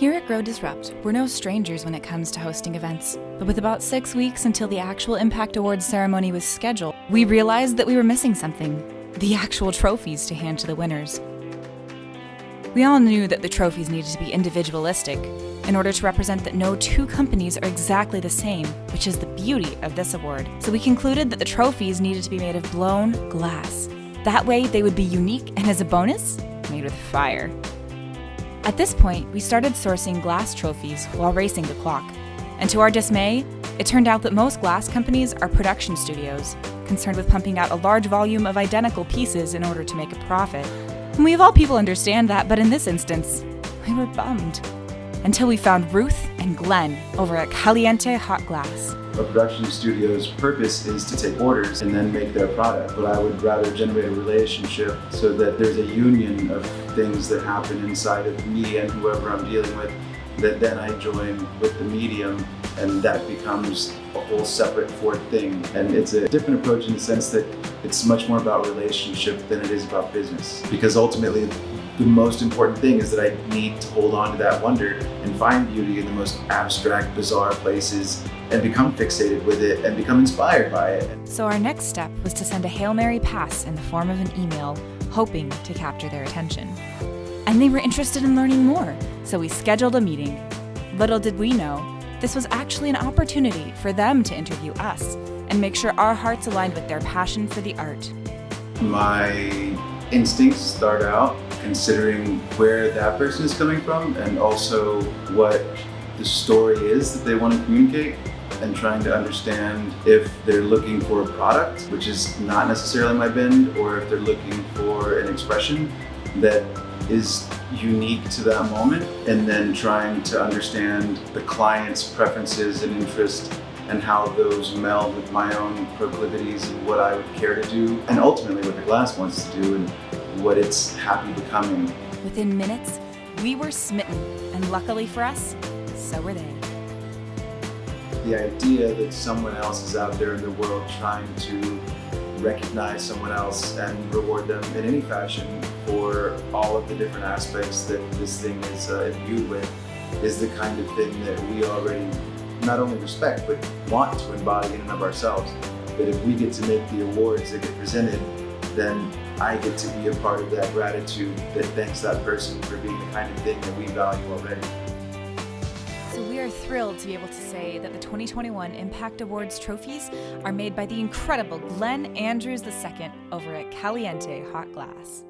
Here at Grow Disrupt, we're no strangers when it comes to hosting events. But with about 6 weeks until the actual Impact Awards ceremony was scheduled, we realized that we were missing something: the actual trophies to hand to the winners. We all knew that the trophies needed to be individualistic in order to represent that no two companies are exactly the same, which is the beauty of this award. So we concluded that the trophies needed to be made of blown glass. That way they would be unique and, as a bonus, made with fire. At this point, we started sourcing glass trophies while racing the clock. And to our dismay, it turned out that most glass companies are production studios, concerned with pumping out a large volume of identical pieces in order to make a profit. And we of all people understand that, but in this instance, we were bummed. Until we found Ruth and Glenn over at Caliente Hot Glass. A production studio's purpose is to take orders and then make their product, but I would rather generate a relationship so that there's a union of things that happen inside of me and whoever I'm dealing with, that then I join with the medium, and that becomes a whole separate fourth thing. And it's a different approach in the sense that it's much more about relationship than it is about business, because ultimately the most important thing is that I need to hold on to that wonder and find beauty in the most abstract, bizarre places and become fixated with it and become inspired by it. So our next step was to send a Hail Mary pass in the form of an email, hoping to capture their attention. And they were interested in learning more, so we scheduled a meeting. Little did we know, this was actually an opportunity for them to interview us and make sure our hearts aligned with their passion for the art. My instincts start out considering where that person is coming from and also what the story is that they want to communicate, and trying to understand if they're looking for a product, which is not necessarily my bend, or if they're looking for an expression that is unique to that moment, and then trying to understand the client's preferences and interests and how those meld with my own proclivities and what I would care to do, and ultimately what the glass wants to do and what it's happy becoming. Within minutes, we were smitten, and luckily for us, so were they. The idea that someone else is out there in the world trying to recognize someone else and reward them in any fashion for all of the different aspects that this thing is imbued with is the kind of thing that we already not only respect but want to embody in and of ourselves. That if we get to make the awards that get presented, then I get to be a part of that gratitude that thanks that person for being the kind of thing that we value already. So we are thrilled to be able to say that the 2021 Impact Awards trophies are made by the incredible Glenn Andrews II over at Caliente Hot Glass.